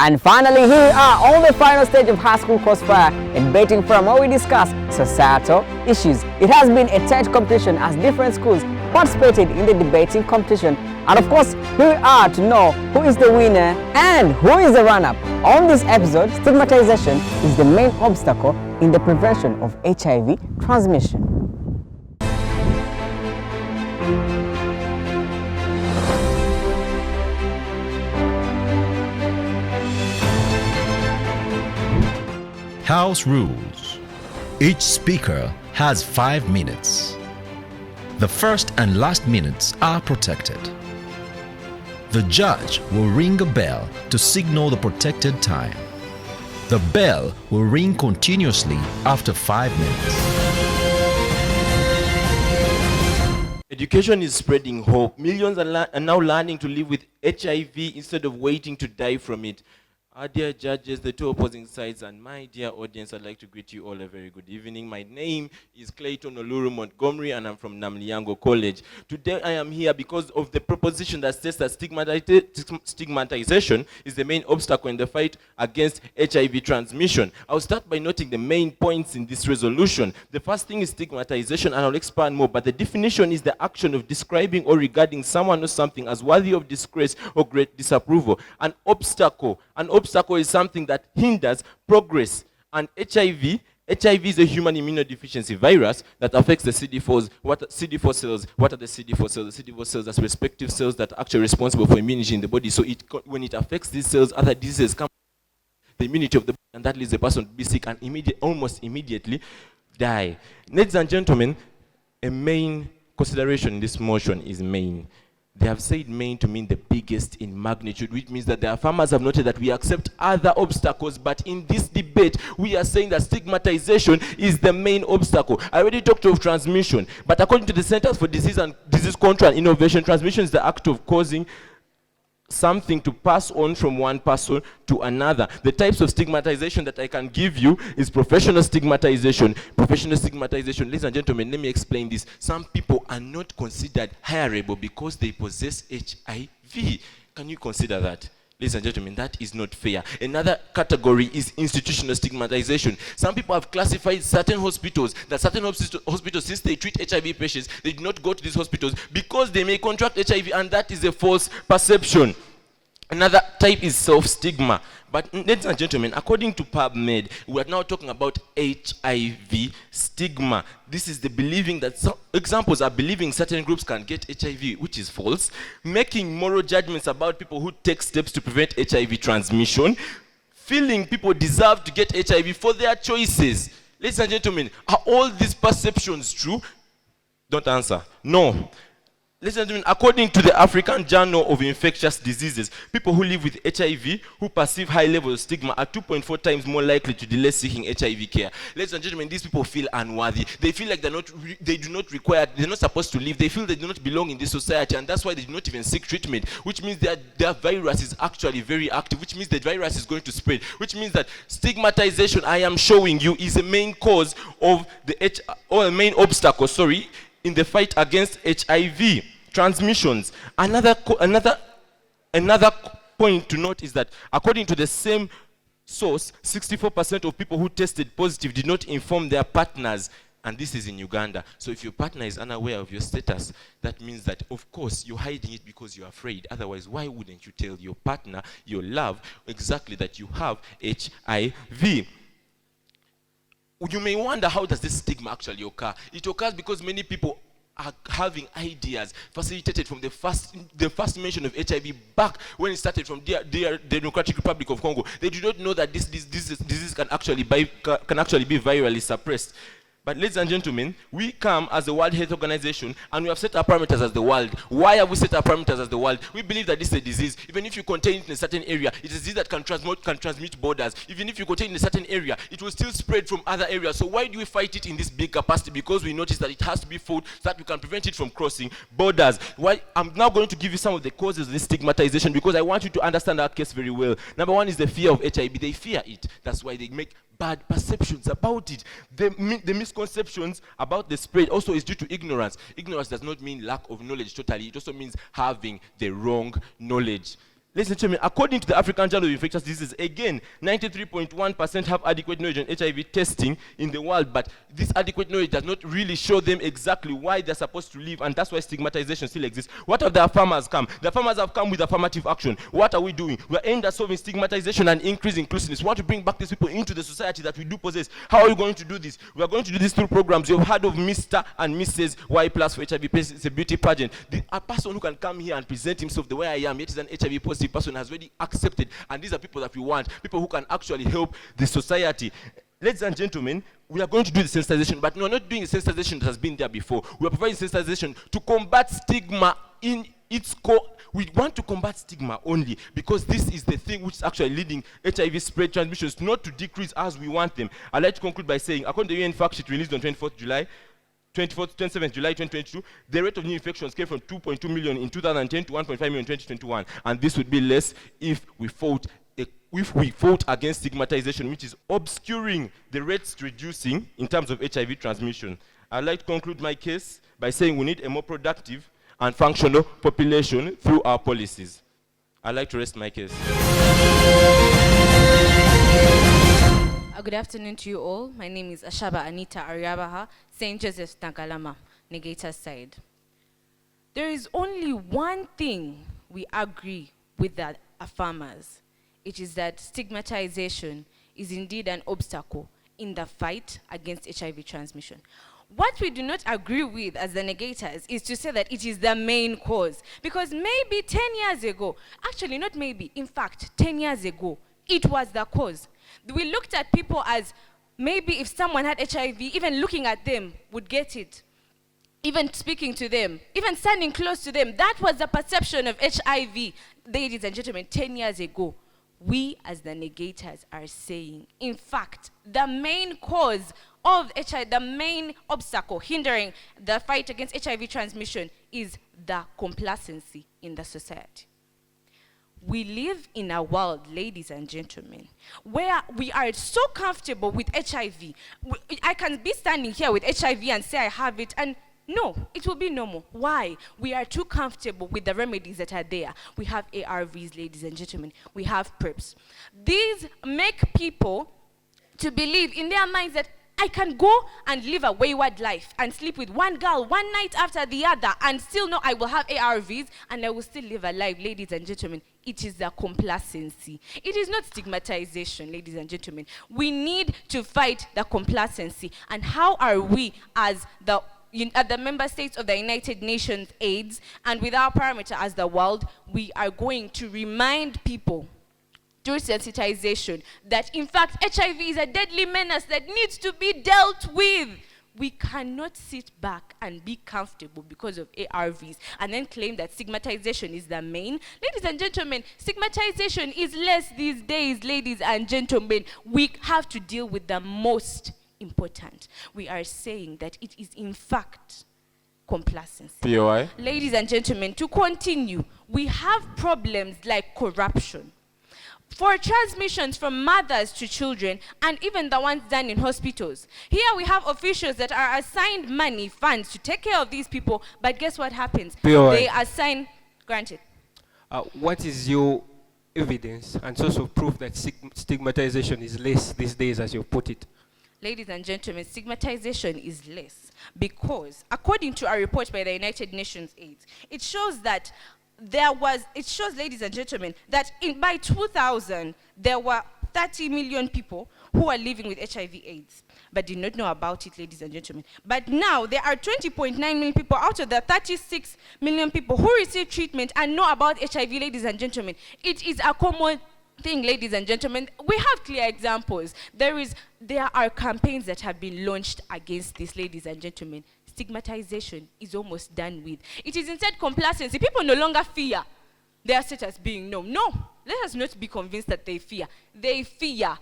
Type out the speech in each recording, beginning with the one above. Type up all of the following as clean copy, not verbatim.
And finally, here we are on the final stage of high school crossfire, a debating forum where we discuss societal issues. It has been a tight competition as different schools participated in the debating competition. And of course, here we are to know who is the winner and who is the runner-up. On this episode, stigmatization is the main obstacle in the prevention of HIV transmission. House rules. Each speaker has 5 minutes. The first and last minutes are protected. The judge will ring a bell to signal the protected time. The bell will ring continuously after 5 minutes. Education is spreading hope. Millions are now learning to live with HIV instead of waiting to die from it. Our dear judges, the two opposing sides, and my dear audience, I'd like to greet you all a very good evening. My name is Clayton Oluru Montgomery, and I'm from Namilyango College. Today I am here because of the proposition that states that stigmatization is the main obstacle in the fight against HIV transmission. I'll start by noting the main points in this resolution. The first thing is stigmatization, and I'll expand more, but the definition is the action of describing or regarding someone or something as worthy of disgrace or great disapproval. An obstacle is something that hinders progress. And HIV is a human immunodeficiency virus that affects the CD4s. CD4 cells? What are the CD4 cells? The CD4 cells are respective cells that are actually responsible for immunity in the body. So when it affects these cells, other diseases come, the immunity of the body, and that leads the person to be sick and almost immediately die. Ladies and gentlemen, a main consideration in this motion is main. They have said main to mean the biggest in magnitude, which means that their farmers have noted that we accept other obstacles, but in this debate, we are saying that stigmatization is the main obstacle. I already talked of transmission, but according to the Centers for Disease Control and Innovation, transmission is the act of causing something to pass on from one person to another. The types of stigmatization that I can give you is professional stigmatization. Professional stigmatization, ladies and gentlemen, let me explain this. Some people are not considered hireable because they possess HIV. Can you consider that? Ladies and gentlemen, that is not fair. Another category is institutional stigmatization. Some people have classified certain hospitals, since they treat HIV patients, they do not go to these hospitals because they may contract HIV, and that is a false perception. Another type is self-stigma. But ladies and gentlemen, according to PubMed, we are now talking about HIV stigma. This is the believing that some examples are believing certain groups can get HIV, which is false. Making moral judgments about people who take steps to prevent HIV transmission. Feeling people deserve to get HIV for their choices. Ladies and gentlemen, are all these perceptions true? Don't answer. No. Listen to me, according to the African Journal of Infectious Diseases, people who live with HIV who perceive high levels of stigma are 2.4 times more likely to delay seeking HIV care. Ladies and gentlemen, these people feel unworthy. They feel like they're not supposed to live. They feel they do not belong in this society, and that's why they do not even seek treatment, which means their virus is actually very active, which means the virus is going to spread, which means that stigmatization, I am showing you, is a main cause of a main obstacle, in the fight against HIV transmissions. Another point to note is that according to the same source, 64% of people who tested positive did not inform their partners, and this is in Uganda. So if your partner is unaware of your status, that means that of course you're hiding it because you're afraid. Otherwise, why wouldn't you tell your partner, your love, exactly that you have HIV? You may wonder, how does this stigma actually occur? It occurs because many people are having ideas facilitated from the first mention of HIV back when it started from the Democratic Republic of Congo. They do not know that this disease can actually be virally suppressed. But ladies and gentlemen, we come as the World Health Organization and we have set our parameters as the world. Why have we set our parameters as the world? We believe that this is a disease. Even if you contain it in a certain area, it is a disease that can transmit borders. Even if you contain it in a certain area, it will still spread from other areas. So why do we fight it in this big capacity? Because we notice that it has to be fought so that we can prevent it from crossing borders. Why? I'm now going to give you some of the causes of this stigmatization because I want you to understand our case very well. Number one is the fear of HIV. They fear it. That's why they make bad perceptions about it. The misconceptions about the spread also is due to ignorance. Ignorance does not mean lack of knowledge totally. It also means having the wrong knowledge. Listen to me, according to the African Journal of Infectious Diseases, again, 93.1% have adequate knowledge on HIV testing in the world, but this adequate knowledge does not really show them exactly why they're supposed to live, and that's why stigmatization still exists. What have the farmers come? The farmers have come with affirmative action. What are we doing? We're aimed at solving stigmatization and increase inclusiveness. We want to bring back these people into the society that we do possess. How are we going to do this? We are going to do this through programs. You've heard of Mr. and Mrs. Y Plus for HIV. It's a beauty pageant. A person who can come here and present himself the way I am, yet is an HIV positive person, has already accepted, and these are people that we want, people who can actually help the society. Ladies and gentlemen, we are going to do the sensitization, but we are not doing the sensitization that has been there before. We are providing sensitization to combat stigma in its core. We want to combat stigma only because this is the thing which is actually leading HIV spread transmissions not to decrease as we want them. I'd like to conclude by saying, according to the UN fact sheet released on 27th July 2022, the rate of new infections came from 2.2 million in 2010 to 1.5 million in 2021, and this would be less if we fought against stigmatization, which is obscuring the rates reducing in terms of HIV transmission. I'd like to conclude my case by saying we need a more productive and functional population through our policies. I'd like to rest my case. Good afternoon to you all. My name is Ashaba Anita Aryabaha, St. Joseph, Nagalama, Negator side. There is only one thing we agree with the farmers. It is that stigmatization is indeed an obstacle in the fight against HIV transmission. What we do not agree with as the negators is to say that it is the main cause. Because maybe 10 years ago, actually not maybe, in fact, 10 years ago, it was the cause. We looked at people as maybe if someone had HIV, even looking at them would get it. Even speaking to them, even standing close to them, that was the perception of HIV, ladies and gentlemen, 10 years ago. We as the negators are saying, in fact, the main cause of HIV, the main obstacle hindering the fight against HIV transmission is the complacency in the society. We live in a world, ladies and gentlemen, where we are so comfortable with HIV. I can be standing here with HIV and say I have it, and no, it will be normal. Why? We are too comfortable with the remedies that are there. We have ARVs, ladies and gentlemen. We have PrEPs. These make people to believe in their minds that I can go and live a wayward life and sleep with one girl one night after the other and still know I will have ARVs and I will still live a life, ladies and gentlemen. It is the complacency. It is not stigmatization, ladies and gentlemen. We need to fight the complacency. And how are we as the member states of the United Nations AIDS and with our parameter as the world, we are going to remind people through sensitization that in fact HIV is a deadly menace that needs to be dealt with. We cannot sit back and be comfortable because of ARVs and then claim that stigmatization is the main. Ladies and gentlemen, stigmatization is less these days, ladies and gentlemen. We have to deal with the most important. We are saying that it is in fact complacency. POI. Ladies and gentlemen, to continue, we have problems like corruption. For transmissions from mothers to children, and even the ones done in hospitals. Here we have officials that are assigned money, funds to take care of these people, but guess what happens? POI. They assign, granted. What is your evidence and source of proof that stigmatization is less these days, as you put it? Ladies and gentlemen, stigmatization is less because, according to a report by the United Nations AIDS, it shows that ladies and gentlemen, that by 2000, there were 30 million people who are living with HIV/AIDS, but did not know about it, ladies and gentlemen. But now, there are 20.9 million people out of the 36 million people who receive treatment and know about HIV, ladies and gentlemen. It is a common thing, ladies and gentlemen. We have clear examples. There are campaigns that have been launched against this, ladies and gentlemen. Stigmatization is almost done with. It is instead complacency. People no longer fear their status being known. No, let us not be convinced that they fear. They fear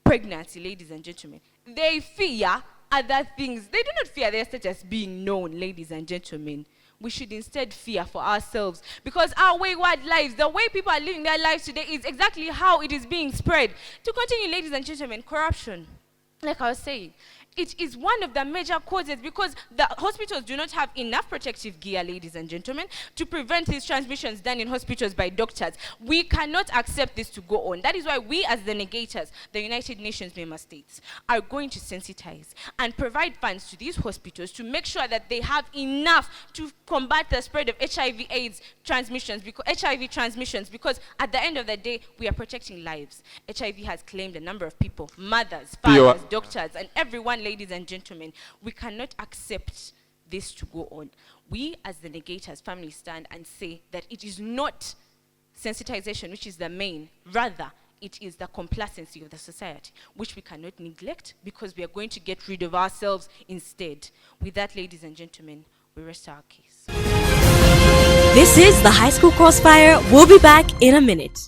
pregnancy, ladies and gentlemen. They fear other things. They do not fear their status being known, ladies and gentlemen. We should instead fear for ourselves, because our wayward lives, the way people are living their lives today, is exactly how it is being spread. To continue, ladies and gentlemen, corruption, like I was saying, it is one of the major causes, because the hospitals do not have enough protective gear, ladies and gentlemen, to prevent these transmissions done in hospitals by doctors. We cannot accept this to go on. That is why we, as the negators, the United Nations member states, are going to sensitize and provide funds to these hospitals to make sure that they have enough to combat the spread of HIV/AIDS transmissions, because at the end of the day, we are protecting lives. HIV has claimed a number of people, mothers, fathers, doctors, and everyone, ladies and gentlemen. We cannot accept this to go on. We, as the negators, family stand and say that it is not sensitization which is the main, rather it is the complacency of the society, which we cannot neglect, because we are going to get rid of ourselves instead. With that, ladies and gentlemen, we rest our case. This is the High School Crossfire. We'll be back in a minute.